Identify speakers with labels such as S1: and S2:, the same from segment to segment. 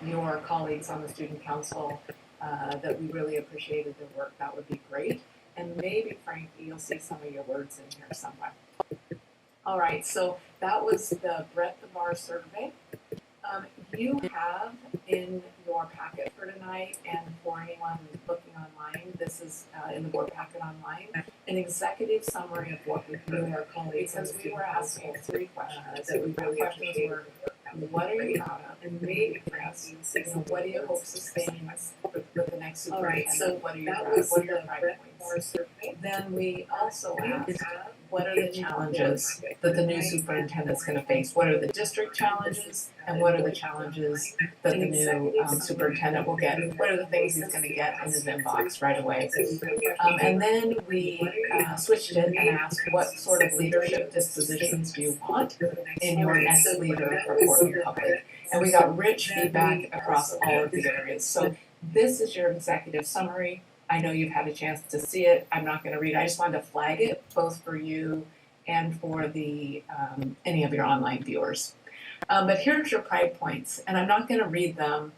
S1: your colleagues on the student council that we really appreciated their work, that would be great. And maybe, Frank, you'll see some of your words in here somewhere. All right, so that was the breadth of our survey. You have in your packet for tonight, and for anyone looking online, this is in the board packet online, an executive summary of what we do with our colleagues. Because we were asking 3 questions that we really appreciated. What are you proud of? And maybe perhaps, what do you hope sustains with the next superintendent? So what are you proud of? What are your pride points? Then we also asked, what are the challenges that the new superintendent's going to face? What are the district challenges, and what are the challenges that the new superintendent will get? What are the things he's going to get in his inbox right away? And then we switched it and asked, what sort of leadership dispositions do you want in your next leader for Portland Public? And we got rich feedback across all of the areas. So this is your executive summary. I know you've had a chance to see it. I'm not going to read it. I just wanted to flag it both for you and for the any of your online viewers. But here's your pride points, and I'm not going to read them,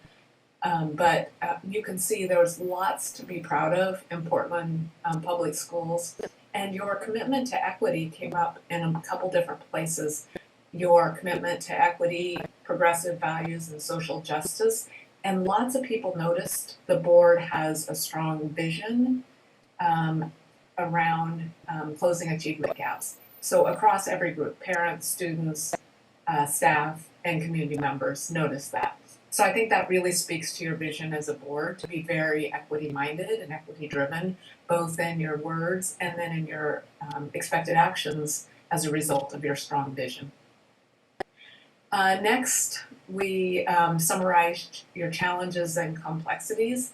S1: but you can see there's lots to be proud of in Portland Public Schools, and your commitment to equity came up in a couple different places. Your commitment to equity, progressive values, and social justice. And lots of people noticed the board has a strong vision around closing achievement gaps. So across every group, parents, students, staff, and community members noticed that. So I think that really speaks to your vision as a board to be very equity-minded and equity-driven, both in your words and then in your expected actions as a result of your strong vision. Next, we summarized your challenges and complexities.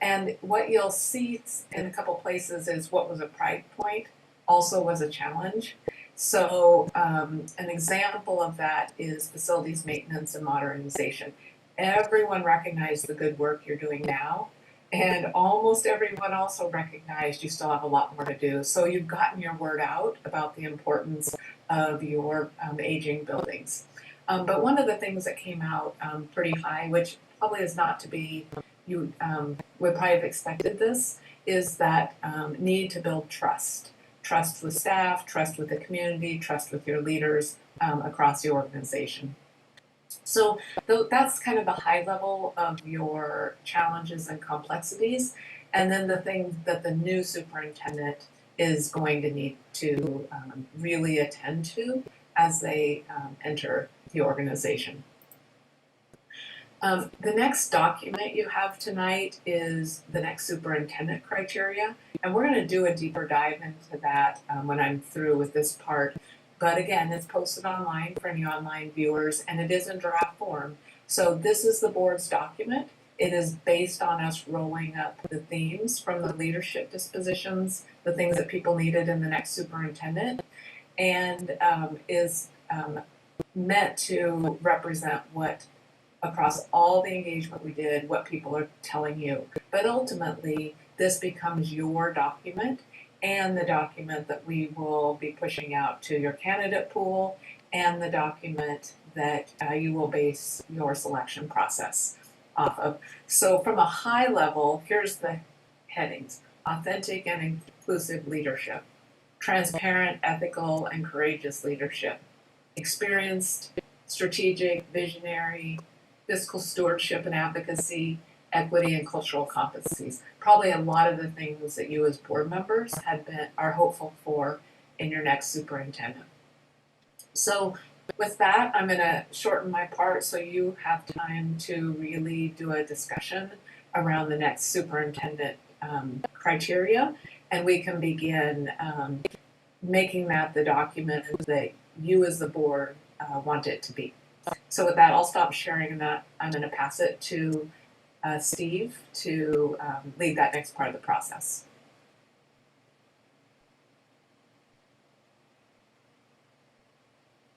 S1: And what you'll see in a couple places is what was a pride point also was a challenge. So an example of that is facilities maintenance and modernization. Everyone recognized the good work you're doing now, and almost everyone also recognized you still have a lot more to do. So you've gotten your word out about the importance of your aging buildings. But one of the things that came out pretty high, which probably is not to be, you would probably have expected this, is that need to build trust. Trust with staff, trust with the community, trust with your leaders across the organization. So that's kind of the high level of your challenges and complexities. And then the things that the new superintendent is going to need to really attend to as they enter the organization. The next document you have tonight is the next superintendent criteria, and we're going to do a deeper dive into that when I'm through with this part. But again, it's posted online for any online viewers, and it is in draft form. So this is the board's document. It is based on us rolling up the themes from the leadership dispositions, the things that people needed in the next superintendent, and is meant to represent what, across all the engagement we did, what people are telling you. But ultimately, this becomes your document and the document that we will be pushing out to your candidate pool and the document that you will base your selection process off of. So from a high level, here's the headings: authentic and inclusive leadership, transparent, ethical, and courageous leadership, experienced, strategic, visionary, fiscal stewardship and advocacy, equity, and cultural competencies. Probably a lot of the things that you as board members are hopeful for in your next superintendent. So with that, I'm going to shorten my part so you have time to really do a discussion around the next superintendent criteria, and we can begin making that the document that you as the board want it to be. So with that, I'll stop sharing, and that I'm going to pass it to Steve to lead that next part of the process.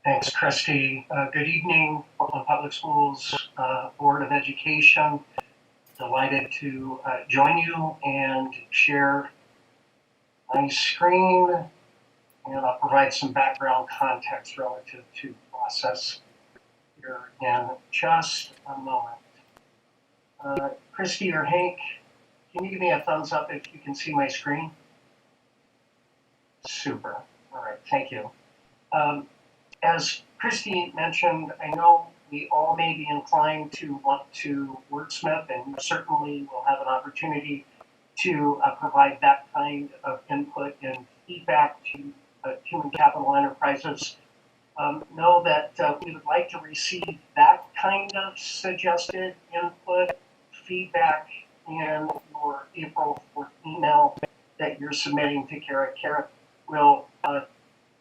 S2: Thanks, Christy. Good evening, Portland Public Schools Board of Education. Delighted to join you and share my screen, and I'll provide some background context relative to the process here in just a moment. Christy or Hank, can you give me a thumbs up if you can see my screen? Super. All right, thank you. As Christy mentioned, I know we all may be inclined to want to wordsmith, and certainly will have an opportunity to provide that kind of input and feedback to human capital enterprises. Know that we would like to receive that kind of suggested input, feedback in your April 4th email that you're submitting to Kara. Kara will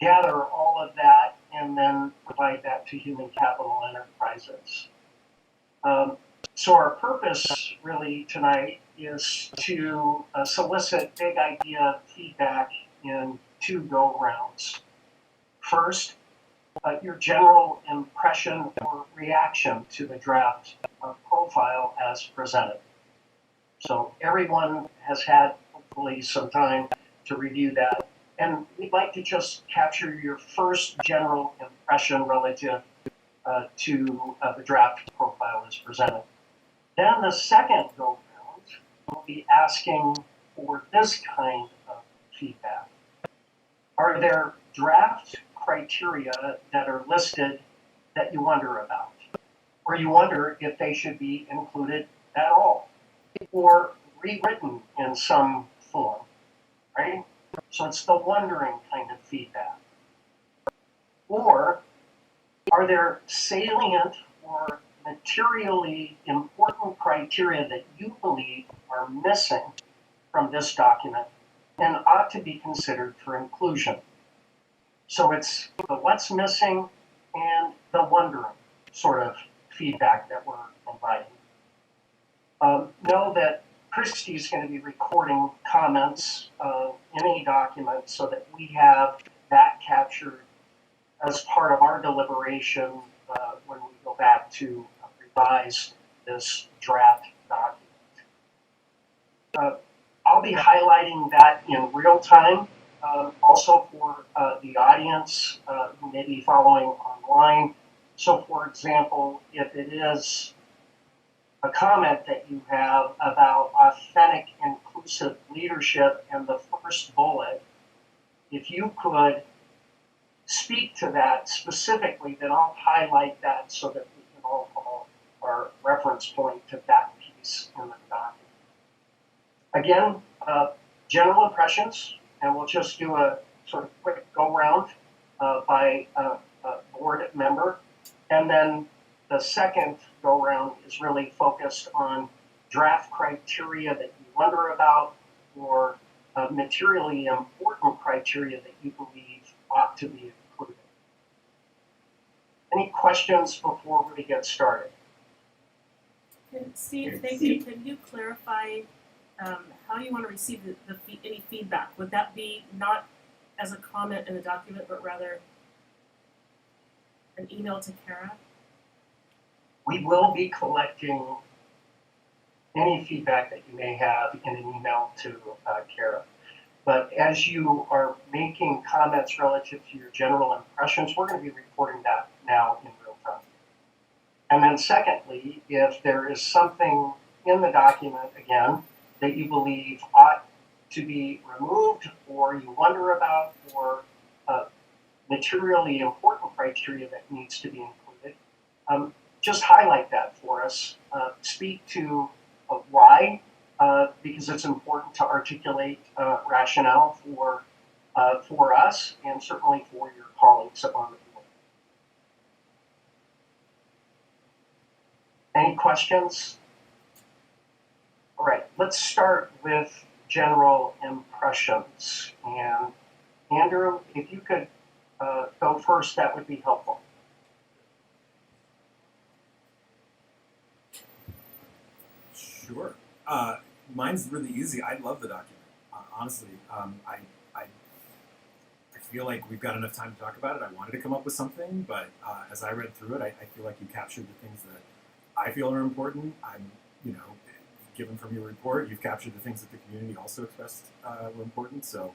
S2: gather all of that and then provide that to human capital enterprises. So our purpose really tonight is to solicit big idea feedback in 2 go-rounds. First, your general impression or reaction to the draft profile as presented. So everyone has had hopefully some time to review that. And we'd like to just capture your first general impression relative to the draft profile as presented. Then the second go round, we'll be asking for this kind of feedback. Are there draft criteria that are listed that you wonder about? Or you wonder if they should be included at all? Or rewritten in some form, right? So it's the wondering kind of feedback. Or are there salient or materially important criteria that you believe are missing from this document and ought to be considered for inclusion? So it's the what's missing and the wondering sort of feedback that we're inviting. Know that Christy's going to be recording comments in a document so that we have that captured as part of our deliberation when we go back to revise this draft document. I'll be highlighting that in real time, also for the audience who may be following online. So for example, if it is a comment that you have about authentic, inclusive leadership in the first bullet, if you could speak to that specifically, then I'll highlight that so that we can all call our reference point to that piece in the document. Again, general impressions, and we'll just do a sort of quick go-round by board member. And then the second go-round is really focused on draft criteria that you wonder about or materially important criteria that you believe ought to be included. Any questions before we get started?
S3: Steve, thank you. Can you clarify how you want to receive any feedback? Would that be not as a comment in the document, but rather an email to Kara?
S2: We will be collecting any feedback that you may have in an email to Kara. But as you are making comments relative to your general impressions, we're going to be recording that now in real time. And then secondly, if there is something in the document, again, that you believe ought to be removed or you wonder about or materially important criteria that needs to be included, just highlight that for us. Speak to why, because it's important to articulate rationale for us and certainly for your colleagues on the board. Any questions? All right, let's start with general impressions. And Andrew, if you could go first, that would be helpful.
S4: Sure. Mine's really easy. I love the document. Honestly, I feel like we've got enough time to talk about it. I wanted to come up with something, but as I read through it, I feel like you captured the things that I feel are important. Given from your report, you've captured the things that the community also expressed were important. So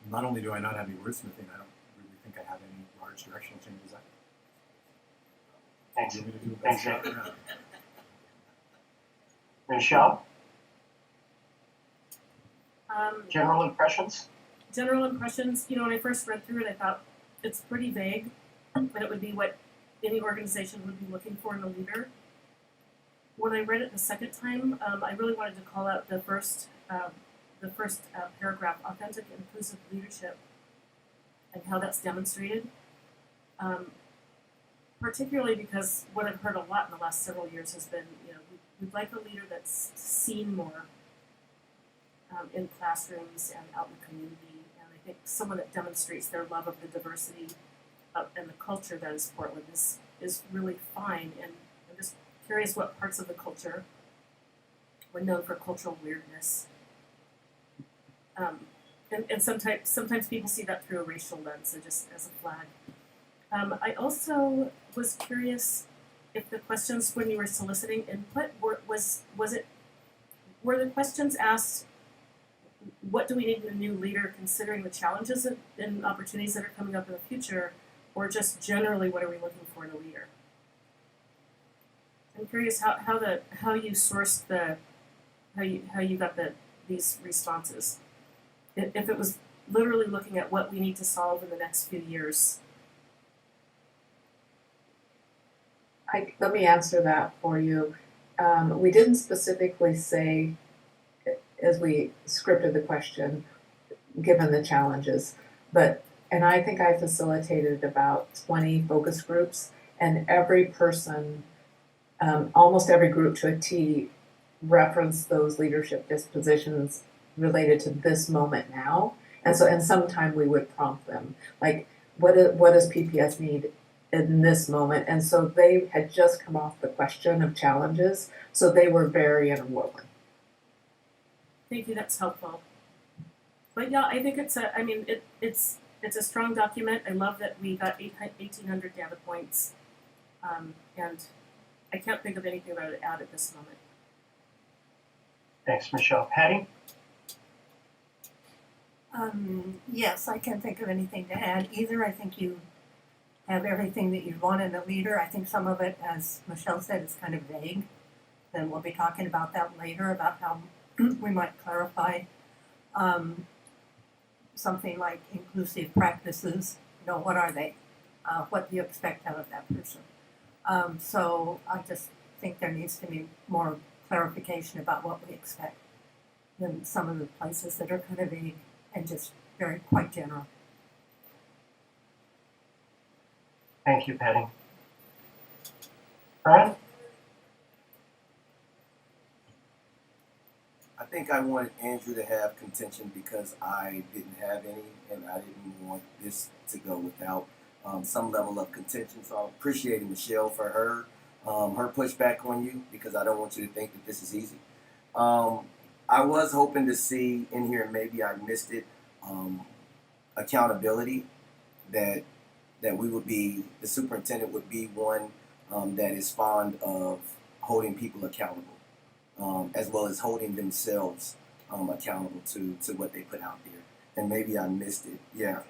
S4: not only do I not have any wordsmithing, I don't really think I have any large directional changes.
S2: Thanks.
S4: You want me to do the best job?
S2: Michelle,
S3: Um,
S2: general impressions?
S3: general impressions, you know, when I first read through it, I thought it's pretty vague, but it would be what any organization would be looking for in a leader. When I read it the second time, I really wanted to call out the first paragraph, authentic and inclusive leadership, and how that's demonstrated. Particularly because what I've heard a lot in the last several years has been, you know, we'd like a leader that's seen more in classrooms and out in the community. And I think someone that demonstrates their love of the diversity and the culture that is Portland is really fine. And I'm just curious what parts of the culture were known for cultural weirdness. And sometimes people see that through a racial lens, so just as a flag. I also was curious if the questions when you were soliciting input were the questions asked, what do we need in a new leader considering the challenges and opportunities that are coming up in the future, or just generally what are we looking for in a leader? I'm curious how you sourced how you got these responses. If it was literally looking at what we need to solve in the next few years.
S1: Let me answer that for you. We didn't specifically say, as we scripted the question, given the challenges, and I think I facilitated about 20 focus groups, and every person, almost every group to a T, referenced those leadership dispositions related to this moment now. And sometime we would prompt them, like, what does PPS need in this moment? And so they had just come off the question of challenges, so they were very interwoven.
S3: Thank you, that's helpful. But yeah, I think it's a strong document. I love that we got 1,800 data points, and I can't think of anything that I would add at this moment.
S2: Thanks, Michelle. Patty?
S5: Yes, I can't think of anything to add either. I think you have everything that you'd want in a leader. I think some of it, as Michelle said, is kind of vague. Then we'll be talking about that later, about how we might clarify something like inclusive practices. You know, what are they? What do you expect out of that person? So I just think there needs to be more clarification about what we expect than some of the places that are kind of vague and just quite general.
S2: Thank you, Patty. Brian?
S6: I think I wanted Andrew to have contention because I didn't have any, and I didn't want this to go without some level of contention. So I'm appreciating Michelle for her pushback on you, because I don't want you to think that this is easy. I was hoping to see in here, and maybe I missed it, accountability, that the superintendent would be one that is fond of holding people accountable, as well as holding themselves accountable to what they put out there. And maybe I missed it. Yeah,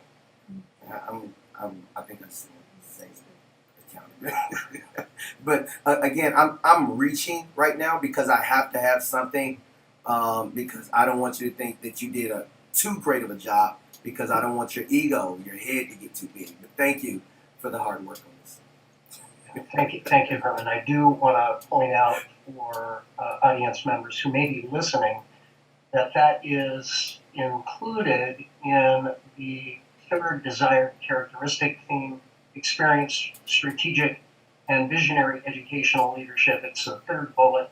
S6: I think I said accountability. But again, I'm reaching right now because I have to have something, because I don't want you to think that you did too great of a job, because I don't want your ego, your head to get too big. But thank you for the hard work on this.
S2: Thank you, Herman. I do want to point out for audience members who may be listening that is included in the third desired characteristic theme, experience, strategic, and visionary educational leadership. It's the third bullet,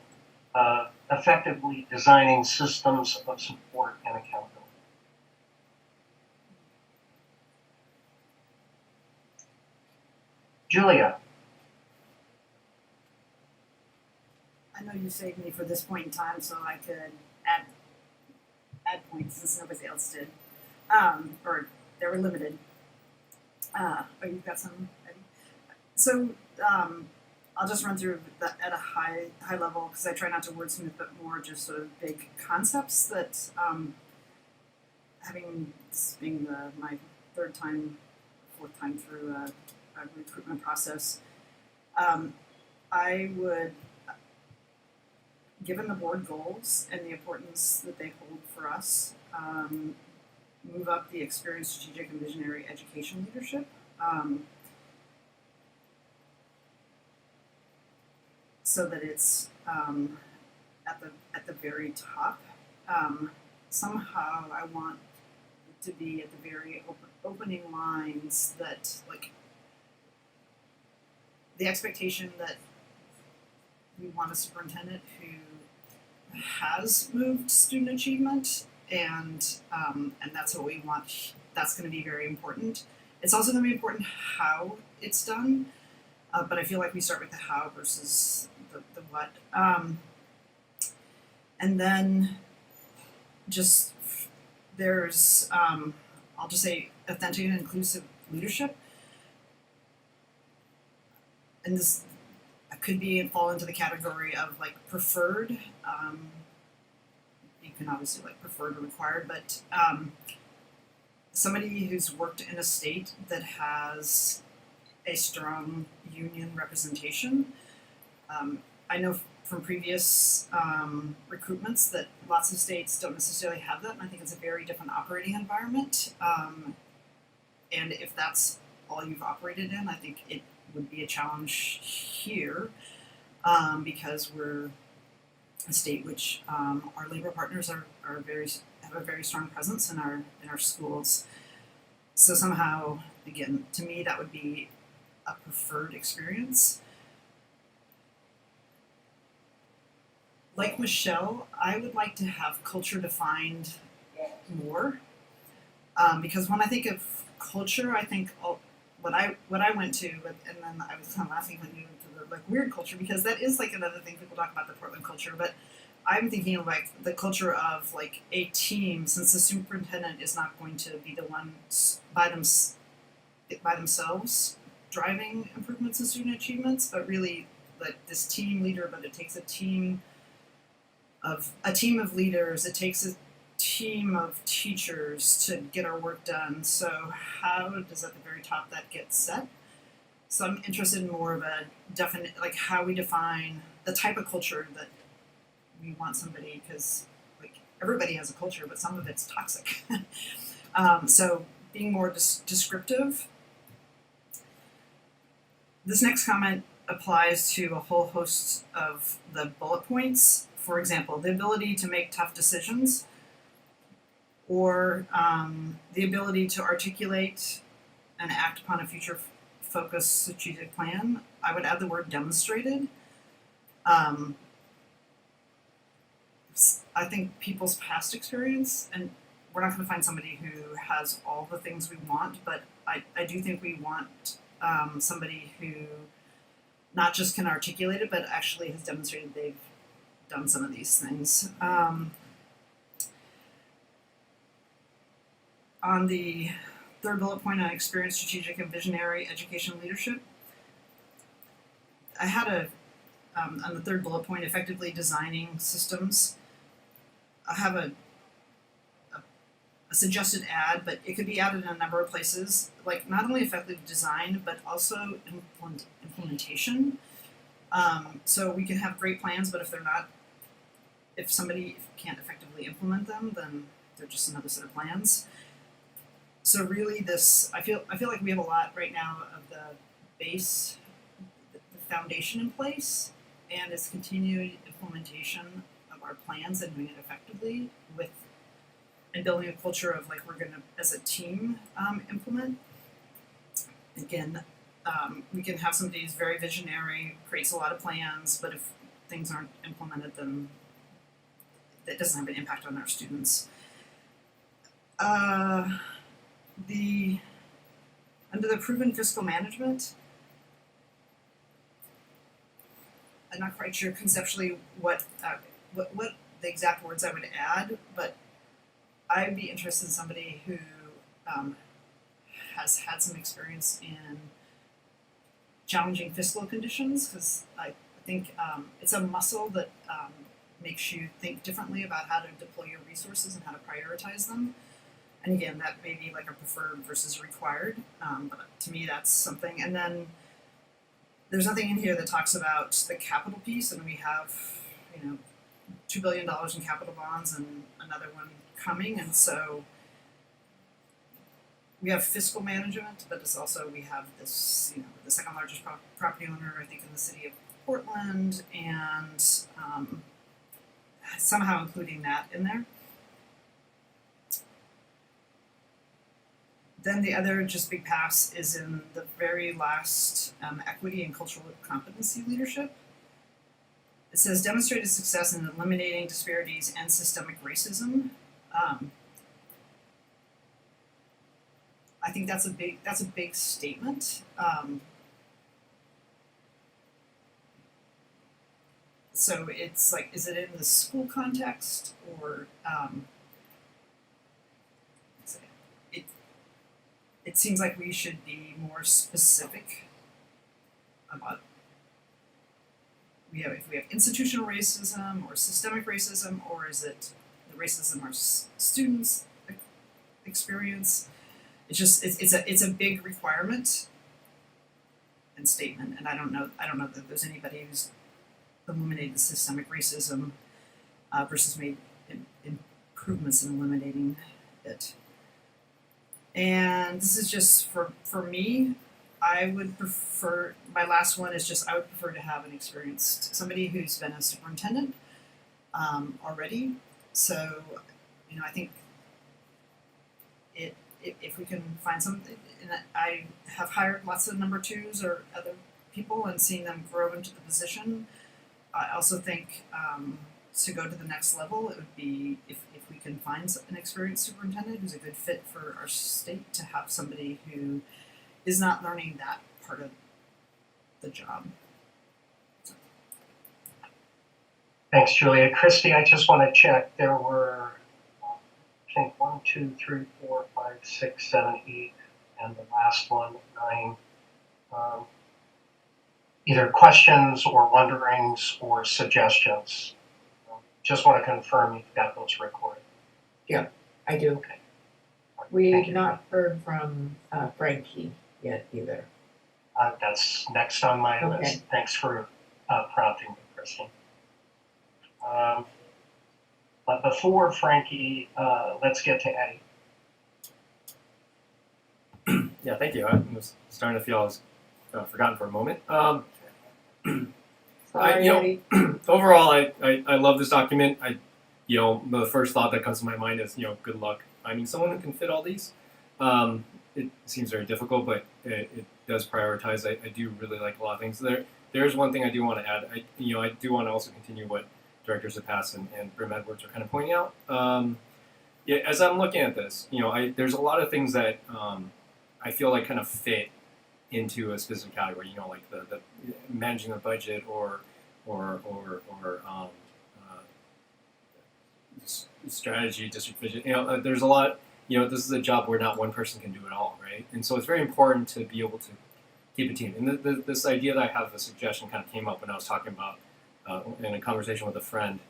S2: effectively designing systems of support and accountability. Julia.
S7: I know you saved me for this point in time so I could add points since nobody else did. Or they were limited. Oh, you've got some ready? So I'll just run through that at a high level, because I try not to wordsmith, but more just sort of big concepts that, having this being my fourth time through a recruitment process, I would given the board goals and the importance that they hold for us, move up the experienced strategic and visionary education leadership. So that it's at the very top. Somehow I want it to be at the very opening lines that like the expectation that we want a superintendent who has moved student achievement and that's what we want. That's going to be very important. It's also going to be important how it's done, but I feel like we start with the how versus the what. And then just there's I'll just say authentic and inclusive leadership, and this could be fall into the category of like preferred. You can obviously like preferred or required, but somebody who's worked in a state that has a strong union representation. I know from previous recruitments that lots of states don't necessarily have that, and I think it's a very different operating environment. And if that's all you've operated in, I think it would be a challenge here because we're a state which our labor partners are have a very strong presence in our schools. So somehow, again, to me, that would be a preferred experience. Like Michelle, I would like to have culture defined more because when I think of culture, I think what I went to, and then I was kind of laughing when you went to the like weird culture because that is like another thing people talk about the Portland culture, but I'm thinking of like the culture of like a team, since the superintendent is not going to be the one by themselves driving improvements in student achievements, but really like this team leader. But it takes a team of leaders. It takes a team of teachers to get our work done. So how does at the very top that get set? So I'm interested in more of a definite, like how we define the type of culture that we want somebody, because like everybody has a culture, but some of it's toxic. So being more descriptive. This next comment applies to a whole host of the bullet points. For example, the ability to make tough decisions, or the ability to articulate and act upon a future-focused strategic plan. I would add the word demonstrated. I think people's past experience, and we're not going to find somebody who has all the things we want, but I do think we want somebody who not just can articulate it, but actually has demonstrated they've done some of these things. On the third bullet point on experienced strategic and visionary education leadership, I had on the third bullet point, effectively designing systems. I have a suggested add, but it could be added in a number of places, like not only effective design, but also implementation. So we can have great plans, but if somebody can't effectively implement them, then they're just another set of plans. So really I feel like we have a lot right now of the base, the foundation in place, and it's continued implementation of our plans and doing it effectively and building a culture of like we're gonna as a team implement. Again, we can have somebody who's very visionary, creates a lot of plans, but if things aren't implemented, then that doesn't have an impact on our students. Under the proven fiscal management, I'm not quite sure conceptually what the exact words I would add, but I'd be interested in somebody who has had some experience in challenging fiscal conditions, because I think it's a muscle that makes you think differently about how to deploy your resources and how to prioritize them. And again, that may be like a preferred versus required, but to me that's something. And then there's nothing in here that talks about the capital piece, and we have, $2 billion in capital bonds and another one coming, and so we have fiscal management, but it's also we have this, the second largest property owner, I think, in the city of Portland, and somehow including that in there. Then the other just big pass is in the very last equity and cultural competency leadership. It says demonstrated success in eliminating disparities and systemic racism. I think that's a big statement. So it's like, is it in the school context or it seems like we should be more specific about if we have institutional racism or systemic racism, or is it the racism our students experience? It's a big requirement and statement, and I don't know that there's anybody who's eliminated the systemic racism versus made improvements in eliminating it. And this is just for me. I would prefer, my last one is just, I would prefer to have an experienced, somebody who's been a superintendent already. So, I think if we can find something, and I have hired lots of number twos or other people and seen them grow into the position. I also think to go to the next level, it would be if we can find an experienced superintendent who's a good fit for our state, to have somebody who is not learning that part of the job.
S2: Thanks, Julia. Christy, I just want to check. There were, I think, 1, 2, 3, 4, 5, 6, 7, 8, and the last one, 9. Either questions or wonderings or suggestions. Just want to confirm you've got those recorded.
S1: I do.
S2: Okay. Thank
S1: We've
S2: you.
S1: not heard from Frankie yet either.
S2: That's next on my
S1: Okay.
S2: list. Thanks for prompting me, Christy. But before Frankie, let's get to Eddie.
S8: Yeah, thank you. I was starting to feel I was forgotten for a moment.
S1: Sorry, Eddie.
S8: Overall, I love this document. The first thought that comes to my mind is, good luck finding someone who can fit all these. It seems very difficult, but it does prioritize. I do really like a lot of things. There's one thing I do want to add. I do want to also continue what Director Zapass and Brim Edwards are kind of pointing out. As I'm looking at this, there's a lot of things that I feel like kind of fit into a specific category. Like the managing the budget or strategy, district vision. There's a lot. This is a job where not one person can do it all, right? And so it's very important to be able to keep a team. And this idea that I have a suggestion kind of came up when I was talking about in a conversation with a friend.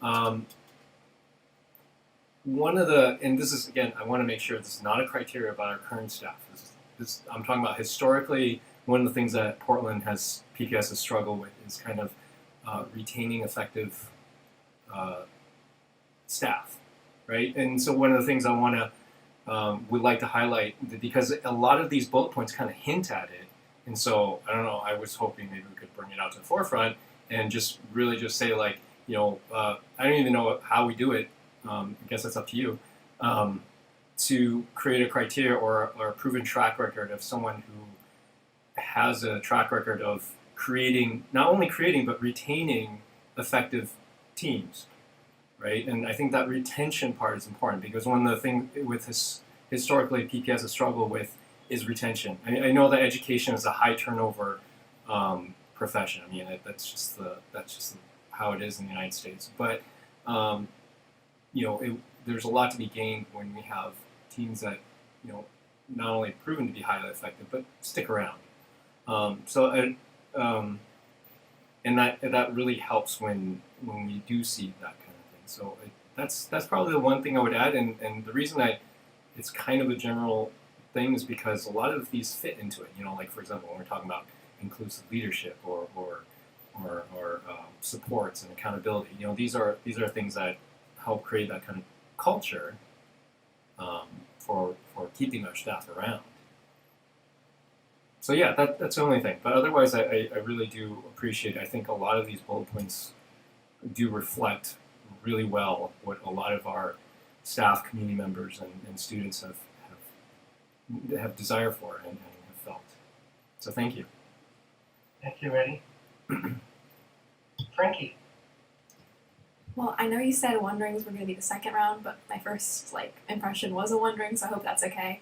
S8: And this is, again, I want to make sure this is not a criteria about our current staff. I'm talking about historically, one of the things that Portland PPS has struggled with is kind of retaining effective staff, right? And so one of the things I want to would like to highlight, because a lot of these bullet points kind of hint at it, and so I don't know, I was hoping maybe we could bring it out to the forefront and just really just say, like, I don't even know how we do it. I guess that's up to you. To create a criteria or a proven track record of someone who has a track record of not only creating but retaining effective teams, right? And I think that retention part is important, because one of the things with historically PPS has struggled with is retention. I know that education is a high turnover profession. I mean, that's just how it is in the United States. But there's a lot to be gained when we have teams that not only proven to be highly effective but stick around. And that really helps when we do see that kind of thing. So that's probably the one thing I would add. And the reason it's kind of a general thing is because a lot of these fit into it. Like, for example, when we're talking about inclusive leadership or supports and accountability. These are things that help create that kind of culture for keeping our staff around. So yeah, that's the only thing. But otherwise, I really do appreciate. I think a lot of these bullet points do reflect really well what a lot of our staff, community members, and students have desire for and have felt. So thank you.
S2: Thank you, Eddie. Frankie.
S9: Well, I know you said Wonderings were going to be the second round, but my first impression was a Wondering, so I hope that's okay.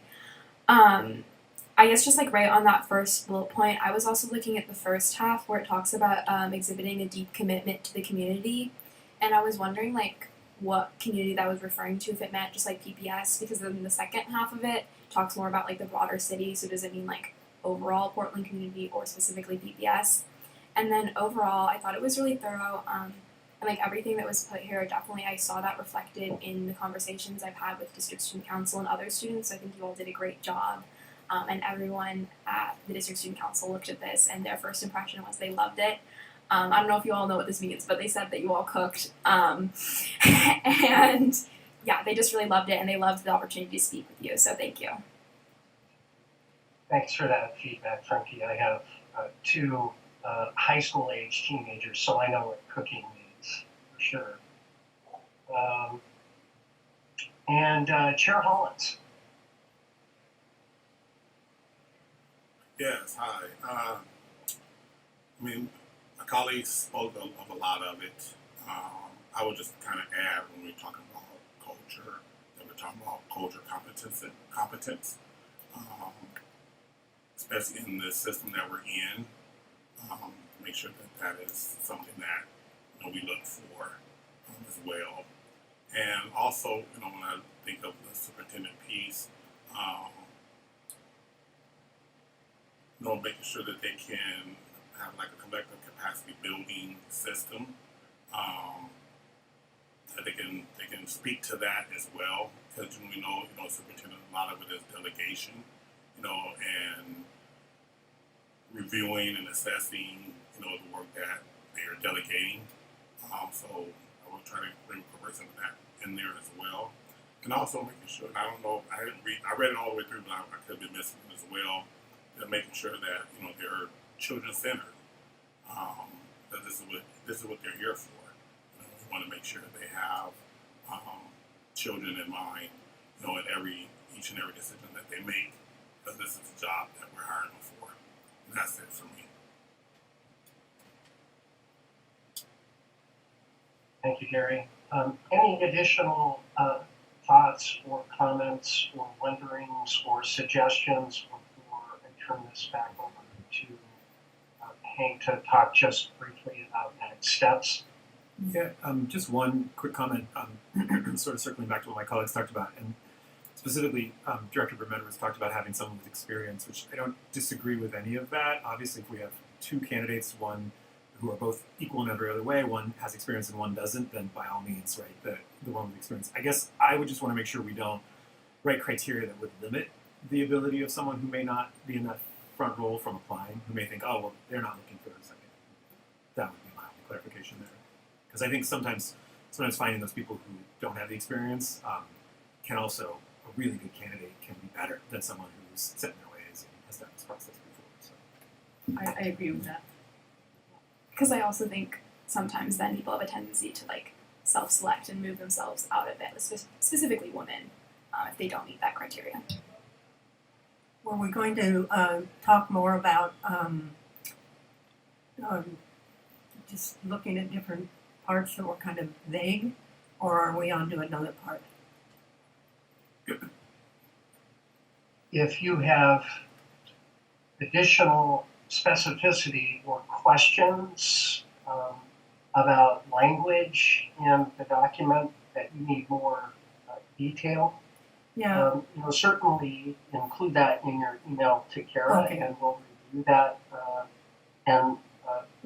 S9: I guess just right on that first bullet point, I was also looking at the first half where it talks about exhibiting a deep commitment to the community, and I was wondering what community that was referring to, if it meant just PPS, because then the second half of it talks more about the broader city. So does it mean overall Portland community or specifically PPS? And then overall, I thought it was really thorough. And everything that was put here, definitely I saw that reflected in the conversations I've had with district student council and other students. So I think you all did a great job. And everyone at the district student council looked at this, and their first impression was they loved it. I don't know if you all know what this means, but they said that you all cooked. And yeah, they just really loved it, and they loved the opportunity to speak with you. So thank you.
S2: Thanks for that feedback, Frankie. I have two high school age teenagers, so I know what cooking means for sure. And Chair Hollins.
S10: Yes, hi. My colleagues spoke of a lot of it. I would just kind of add, when we're talking about culture, that we're talking about culture competence, especially in the system that we're in, to make sure that is something that we look for as well. And also, when I think of the superintendent piece, making sure that they can have a collective capacity building system, that they can speak to that as well, because we know superintendent, a lot of it is delegation, and reviewing and assessing the work that they are delegating. So I will try to incorporate some of that in there as well, and also making sure. And I don't know, I read it all the way through, but I could be missing it as well. Making sure that they're children centered. That this is what they're here for. We want to make sure that they have children in mind. At each and every decision that they make, because this is the job that we're hiring them for. And that's it for me.
S2: Thank you, Gary. Any additional thoughts or comments or wonderings or suggestions before I turn this back over to Hank to talk just briefly about next steps?
S4: Yeah, just one quick comment, sort of circling back to what my colleagues talked about, and specifically Director Bermudez talked about having someone with experience, which I don't disagree with any of that. Obviously, if we have two candidates, one who are both equal in every other way, one has experience and one doesn't, then by all means, right, the one with experience. I guess I would just want to make sure we don't write criteria that would limit the ability of someone who may not be in that front role from applying, who may think, oh, well, they're not looking for a second. That would be my only clarification there. Because I think sometimes finding those people who don't have the experience can also, a really good candidate can be better than someone who's set in their ways and has done this process before. So.
S3: I agree with that.
S9: Because I also think sometimes then people have a tendency to self-select and move themselves out of it, specifically women, if they don't meet that criteria.
S5: Were we going to talk more about just looking at different parts that were kind of vague, or are we on to another part?
S2: If you have additional specificity or questions about language in the document that you need more detail,
S5: Yeah.
S2: Certainly include that in your email to Kara,
S5: Okay.
S2: and we'll review that and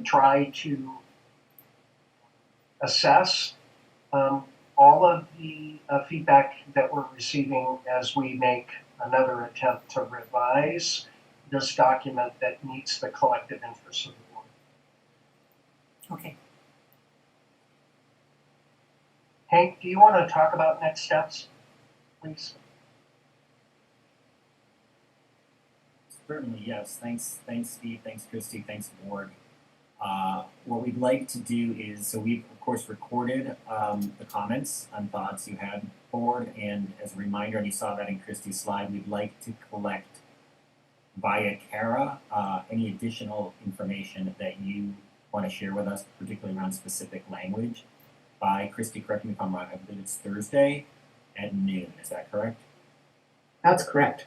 S2: try to assess all of the feedback that we're receiving as we make another attempt to revise this document that meets the collective interests of the board.
S5: Okay.
S2: Hank, do you want to talk about next steps, please?
S11: Certainly, yes. Thanks, Steve. Thanks, Christy. Thanks, board. What we'd like to do is, so we've of course recorded the comments and thoughts you had forward, and as a reminder, and you saw that in Christy's slide, we'd like to collect via Kara any additional information that you want to share with us, particularly around specific language. By Christy, correct me if I'm wrong, I believe it's Thursday at noon. Is that correct?
S1: That's correct.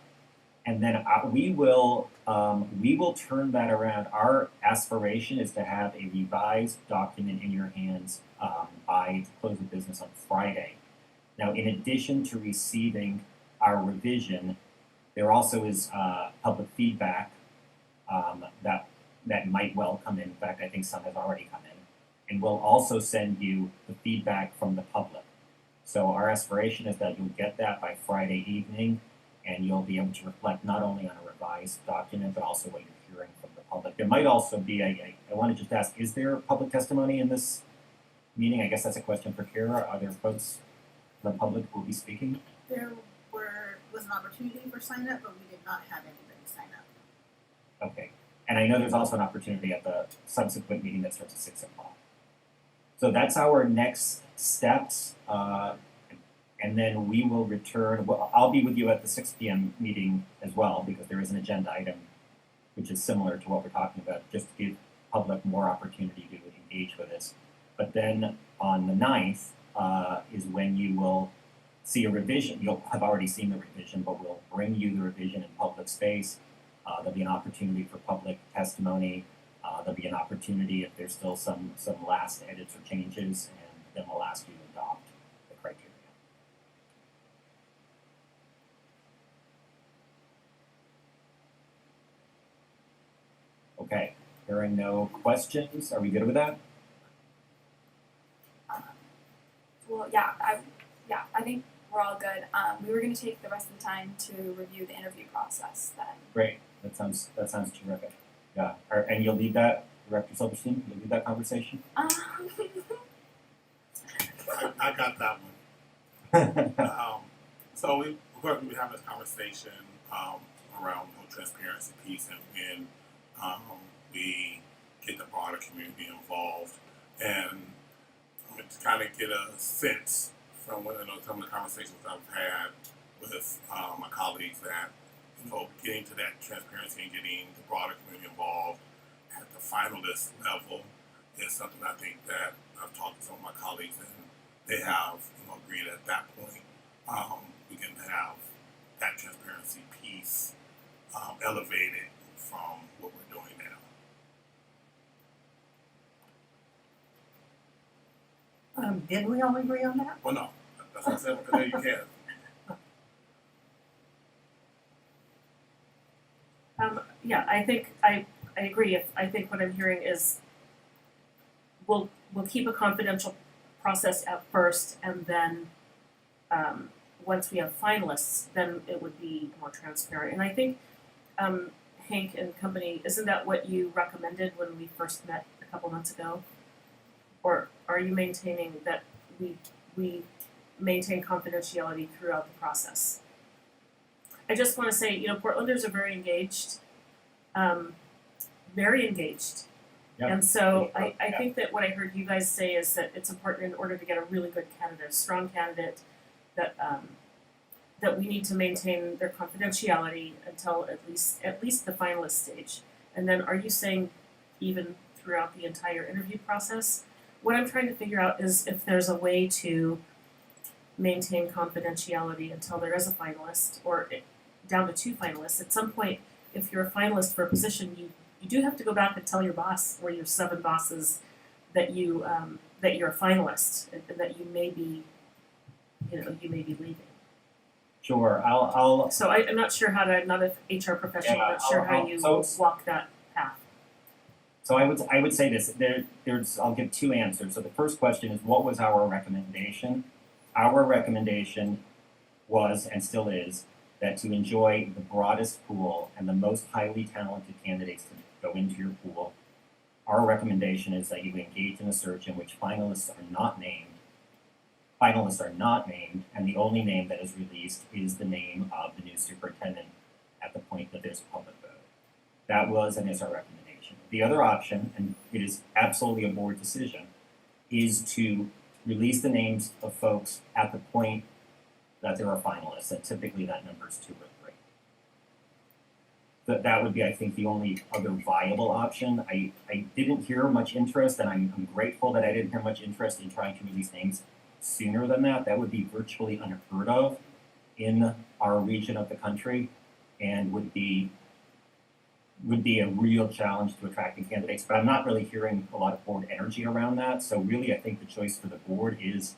S11: And then we will turn that around. Our aspiration is to have a revised document in your hands by the close of business on Friday. Now, in addition to receiving our revision, there also is public feedback that might well come in. In fact, I think some has already come in. And we'll also send you the feedback from the public. So our aspiration is that you'll get that by Friday evening, and you'll be able to reflect not only on a revised document, but also what you're hearing from the public. There might also be, I want to just ask, is there public testimony in this meeting? I guess that's a question for Kara. Are there folks from the public who will be speaking?
S7: There was an opportunity for sign up, but we did not have anybody sign up.
S11: Okay. And I know there's also an opportunity at the subsequent meeting that starts at 6 o'clock. So that's our next steps. And then we will return. Well, I'll be with you at the 6 p.m. meeting as well, because there is an agenda item which is similar to what we're talking about, just to give public more opportunity to engage with this. But then on the 9th is when you will see a revision. You'll have already seen the revision, but we'll bring you the revision in public space. There'll be an opportunity for public testimony. There'll be an opportunity if there's still some last edits or changes, and then we'll ask you to adopt the criteria. Okay, hearing no questions, are we good with that?
S9: Well, I think we're all good. We were going to take the rest of the time to review the interview process then.
S11: Great, that sounds terrific. Yeah, and you'll lead that, Director Silverstein, you'll lead that conversation?
S10: I got that one. So we have this conversation around the transparency piece, and when we get the broader community involved, and to kind of get a sense from what I know some of the conversations I've had with my colleagues that getting to that transparency and getting the broader community involved at the finalist level is something I think that I've talked to some of my colleagues, and they have agreed at that point we can have that transparency piece elevated from what we're doing now.
S5: Did we all agree on that?
S10: Well, no, that's what I said, because you can.
S3: Yeah, I think I agree. I think what I'm hearing is we'll keep a confidential process at first, and then once we have finalists, then it would be more transparent. And I think Hank and company, isn't that what you recommended when we first met a couple months ago? Or are you maintaining that we maintain confidentiality throughout the process? I just want to say, Portlanders are very engaged.
S11: Yep.
S3: And so I think that what I heard you guys say is that it's important in order to get a really good candidate, a strong candidate, that that we need to maintain their confidentiality until at least the finalist stage. And then are you saying even throughout the entire interview process? What I'm trying to figure out is if there's a way to maintain confidentiality until there is a finalist, or down to 2 finalists. At some point, if you're a finalist for a position, you do have to go back and tell your boss or your 7 bosses that you're a finalist and that you may be leaving.
S11: Sure, I'll
S3: So I'm not sure how to. I'm not an HR professional.
S11: Yeah,
S3: I'm not sure how you walk that path.
S11: So I would say this. There's I'll give 2 answers. So the first question is, what was our recommendation? Our recommendation was, and still is, that to enjoy the broadest pool and the most highly talented candidates to go into your pool, our recommendation is that you engage in a search in which finalists are not named finalists are not named, and the only name that is released is the name of the new superintendent at the point that there's a public vote. That was and is our recommendation. The other option, and it is absolutely a board decision, is to release the names of folks at the point that there are finalists, and typically that number is 2 or 3. That would be, I think, the only other viable option. I didn't hear much interest, and I'm grateful that I didn't hear much interest in trying to release names sooner than that. That would be virtually unheard of in our region of the country, and would be a real challenge to attracting candidates. But I'm not really hearing a lot of board energy around that. So really, I think the choice for the board is,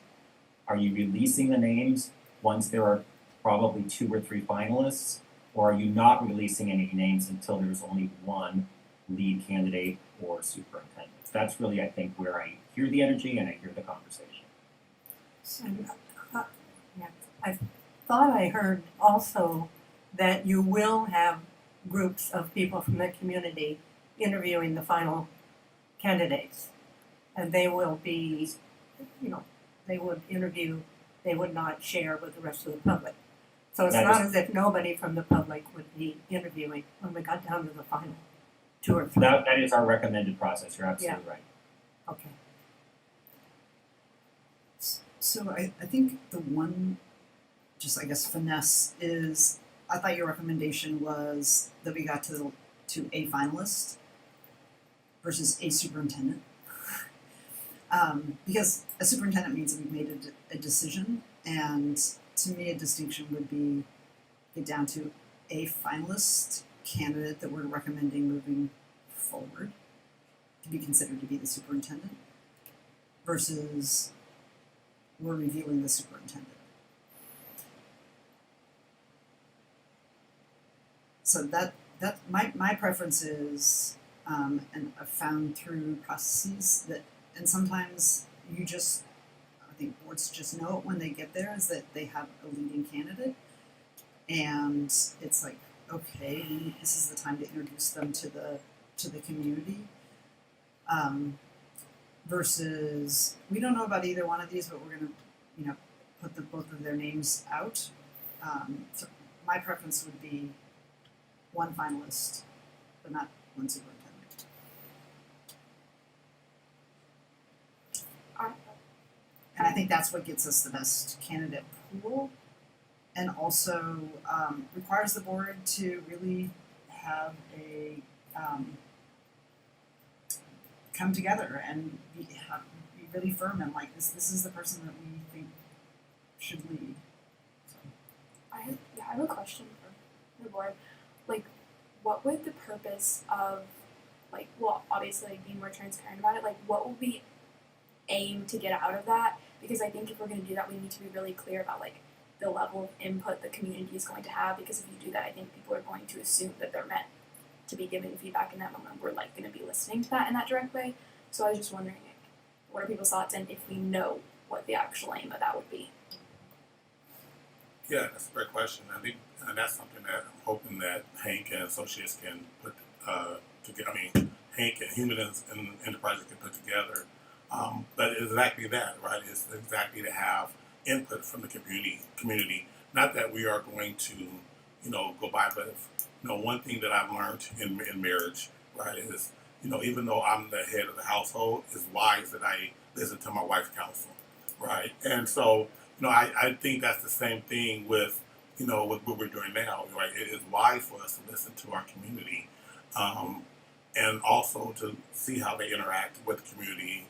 S11: are you releasing the names once there are probably 2 or 3 finalists, or are you not releasing any names until there's only one lead candidate or superintendent? That's really, I think, where I hear the energy and I hear the conversation.
S5: And I thought I heard also that you will have groups of people from the community interviewing the final candidates. And they will be, they would interview, they would not share with the rest of the public. So it's
S11: That
S5: not
S11: is-
S5: as if nobody from the public would be interviewing when we got down to the final 2 or 3.
S11: That is our recommended process. You're absolutely right.
S5: Okay.
S7: So I think the one, just I guess finesse is, I thought your recommendation was that we got to a finalist versus a superintendent. Because a superintendent means that we've made a decision, and to me a distinction would be get down to a finalist candidate that we're recommending moving forward to be considered to be the superintendent versus we're reviewing the superintendent. So that my preference is, and I've found through processes that, and sometimes you just, I think boards just know it when they get there, is that they have a leading candidate, and it's like, okay, this is the time to introduce them to the community. Versus, we don't know about either one of these, but we're gonna, put both of their names out. So my preference would be one finalist, but not one superintendent. And I think that's what gets us the best candidate pool, and also requires the board to really have a come together and be really firm and like this is the person that we think should lead. So.
S9: I have a question for the board. Like, what would the purpose of, like, well, obviously, like, being more transparent about it, like, what will we aim to get out of that? Because I think if we're going to do that, we need to be really clear about, like, the level of input the community is going to have, because if you do that, I think people are going to assume that they're meant to be giving feedback in that moment. We're, like, going to be listening to that in that direct way. So I was just wondering, like, what are people's thoughts, and if we know what the actual aim of that would be?
S10: Yeah, that's a great question. I think that's something that I'm hoping that Hank and Associates can put together. I mean, Hank and Human Enterprises can put together. But it's exactly that, right? It's exactly to have input from the community. Not that we are going to, go by, but one thing that I've learned in marriage, right, is, even though I'm the head of the household, it's wise that I listen to my wife's counsel, right? And so, I think that's the same thing with, with what we're doing now, right? It is wise for us to listen to our community, and also to see how they interact with the community.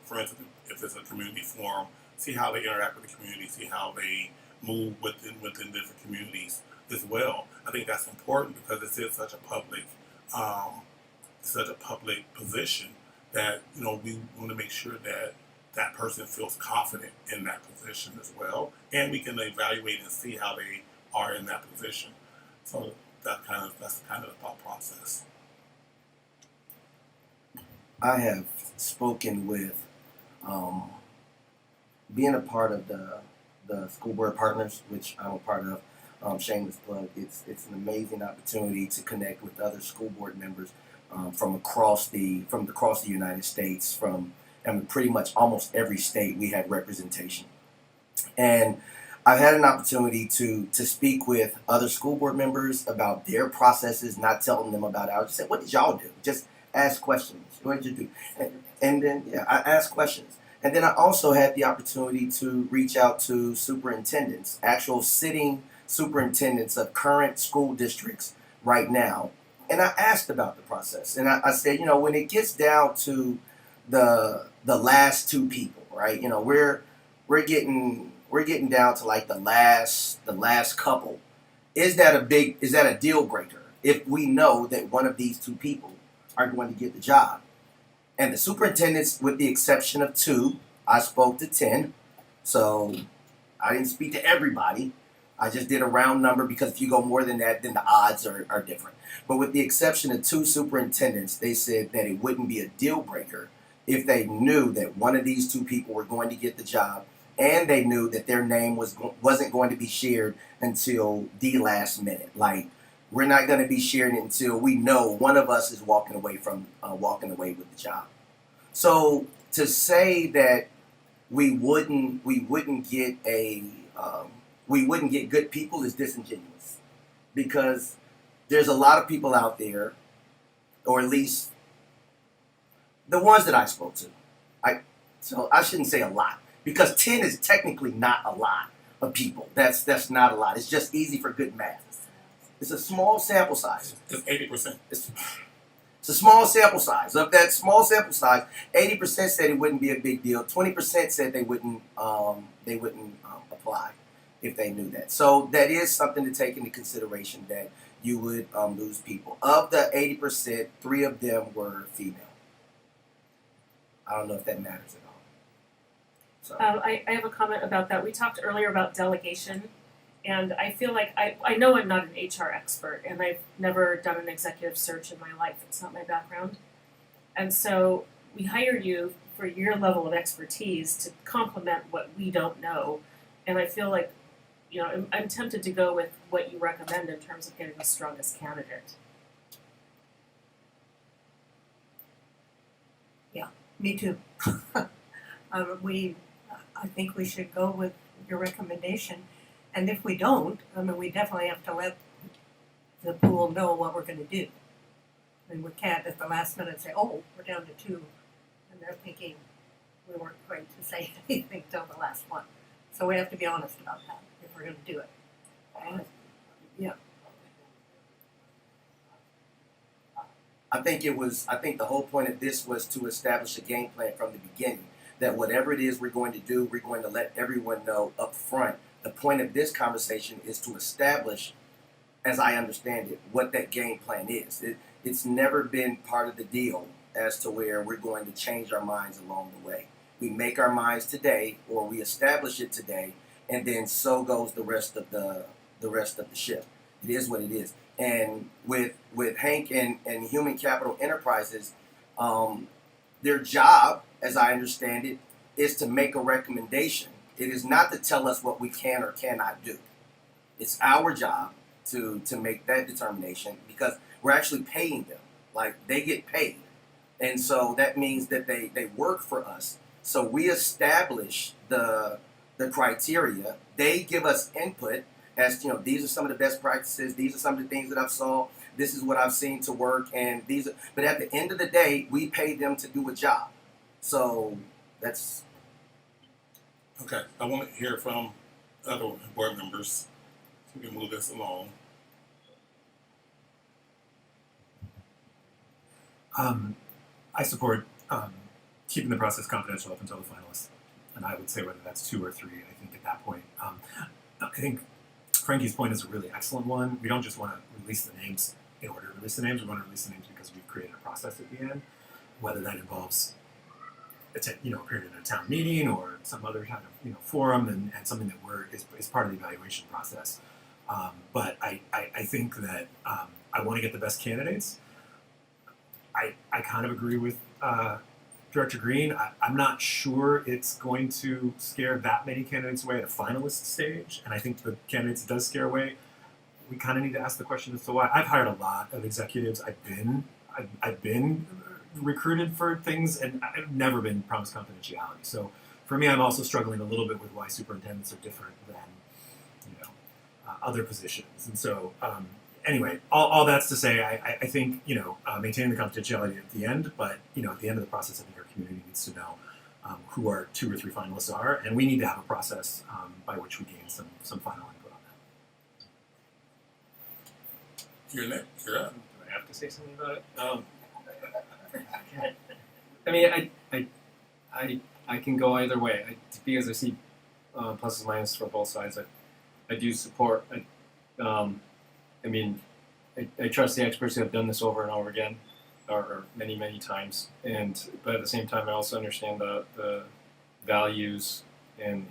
S10: For instance, if it's a community forum, see how they interact with the community, see how they move within different communities as well. I think that's important because it is such a public position that we want to make sure that that person feels confident in that position as well, and we can evaluate and see how they are in that position. So that's kind of the thought process.
S6: I have spoken with being a part of the school board partners, which I'm a part of. Shameless plug. It's an amazing opportunity to connect with other school board members from across the United States. And pretty much almost every state we have representation And I've had an opportunity to speak with other school board members about their processes, not telling them about ours. I just said, what did y'all do? Just ask questions. What did you do? And then, yeah, I asked questions. And then I also had the opportunity to reach out to superintendents, actual sitting superintendents of current school districts right now. And I asked about the process. And I said, you know, when it gets down to the last two people, right? You know, we're getting down to like the last couple. Is that a deal breaker if we know that one of these two people are going to get the job? And the superintendents, with the exception of 2, I spoke to 10. So I didn't speak to everybody. I just did a round number because if you go more than that, then the odds are different. But with the exception of 2 superintendents, they said that it wouldn't be a deal breaker if they knew that one of these 2 people were going to get the job, and they knew that their name wasn't going to be shared until the last minute. Like, we're not going to be sharing it until we know one of us is walking away with the job. So to say that we wouldn't get good people is disingenuous, because there's a lot of people out there, or at least the ones that I spoke to. So I shouldn't say a lot, because 10 is technically not a lot of people. That's not a lot. It's just easy for good math. It's a small sample size.
S10: It's 80%.
S6: It's a small sample size. Of that small sample size, 80% said it wouldn't be a big deal. 20% said they wouldn't apply if they knew that. So that is something to take into consideration, that you would lose people. Of the 80%, 3 of them were female. I don't know if that matters at all. So.
S3: I have a comment about that. We talked earlier about delegation, and I feel like I know I'm not an HR expert, and I've never done an executive search in my life. It's not my background. And so we hired you for your level of expertise to complement what we don't know. And I feel like, you know, I'm tempted to go with what you recommend in terms of getting the strongest candidate.
S5: Me too. I think we should go with your recommendation, and if we don't, I mean, we definitely have to let the pool know what we're going to do. I mean, we can't at the last minute say, "Oh, we're down to 2," and they're thinking we weren't going to say anything till the last one. So we have to be honest about that if we're going to do it. Yeah.
S6: I think the whole point of this was to establish a game plan from the beginning, that whatever it is we're going to do, we're going to let everyone know up front. The point of this conversation is to establish, as I understand it, what that game plan is. It's never been part of the deal as to where we're going to change our minds along the way. We make our minds today, or we establish it today, and then so goes the rest of the ship. It is what it is. And with Hank and Human Capital Enterprises, their job, as I understand it, is to make a recommendation. It is not to tell us what we can or cannot do. It's our job to make that determination, because we're actually paying them. Like, they get paid. And so that means that they work for us. So we establish the criteria. They give us input as, you know, these are some of the best practices. These are some of the things that I've saw. This is what I've seen to work. And but at the end of the day, we pay them to do a job. So that's.
S10: Okay, I want to hear from other board members so we can move this along.
S4: I support keeping the process confidential up until the finalists, and I would say whether that's 2 or 3. I think at that point, I think Frankie's point is a really excellent one. We don't just want to release the names in order to release the names. We want to release the names because we've created a process at the end, whether that involves a period in a town meeting or some other kind of forum, and something that is part of the evaluation process. But I think that I want to get the best candidates. I kind of agree with Director Green. I'm not sure it's going to scare that many candidates away at a finalist stage, and I think the candidates it does scare away, we kind of need to ask the question as to why. I've hired a lot of executives. I've been recruited for things, and I've never been promised confidentiality. So for me, I'm also struggling a little bit with why superintendents are different than other positions. And so, anyway, all that's to say, I think maintaining the confidentiality at the end, but at the end of the process, I think our community needs to know who our 2 or 3 finalists are, and we need to have a process by which we gain some final input on that.
S10: You're next. You're up.
S8: Do I have to say something about it? I mean, I can go either way because I see pluses and minuses for both sides. I do support. I trust the experts who have done this over and over again, or many times. But at the same time, I also understand the values and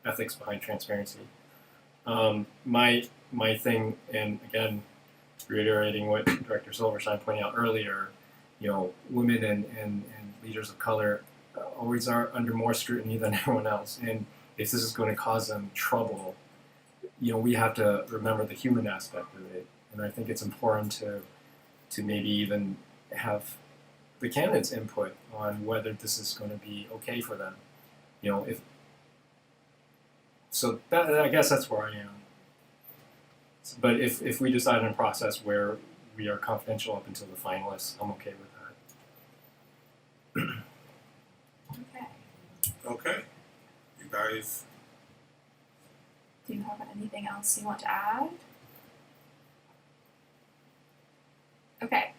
S8: ethics behind transparency. My thing, and again, reiterating what Director Silverstein pointed out earlier, women and leaders of color always are under more scrutiny than everyone else, and if this is going to cause them trouble, we have to remember the human aspect of it. And I think it's important to maybe even have the candidates' input on whether this is going to be okay for them. I guess that's where I am. But if we decide on a process where we are confidential up until the finalists, I'm okay with that.
S9: Okay.
S10: Okay. You guys.
S9: Do you have anything else you want to add? Okay.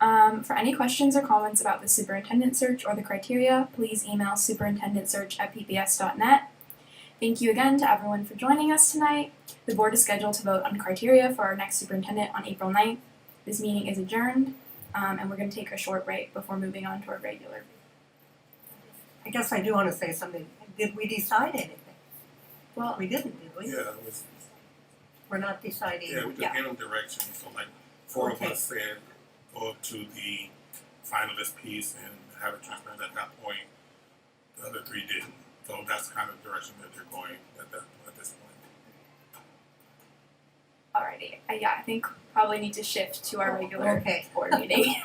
S9: For any questions or comments about the superintendent search or the criteria, please email superintendentsearch@pbs.net. Thank you again to everyone for joining us tonight. The board is scheduled to vote on criteria for our next superintendent on April 9th. This meeting is adjourned, and we're going to take a short break before moving on to our regular.
S5: I guess I do want to say something. Did we decide anything?
S9: Well,
S5: We didn't, did we?
S10: Yeah.
S5: We're not deciding.
S10: Yeah. We just gave them direction. So like 4 of us said go up to the finalist piece and have it transparent at that point. The other 3 didn't. So that's kind of the direction that they're going at this point.
S9: alrighty. I think probably need to shift to our regular
S5: Okay.
S9: board meeting.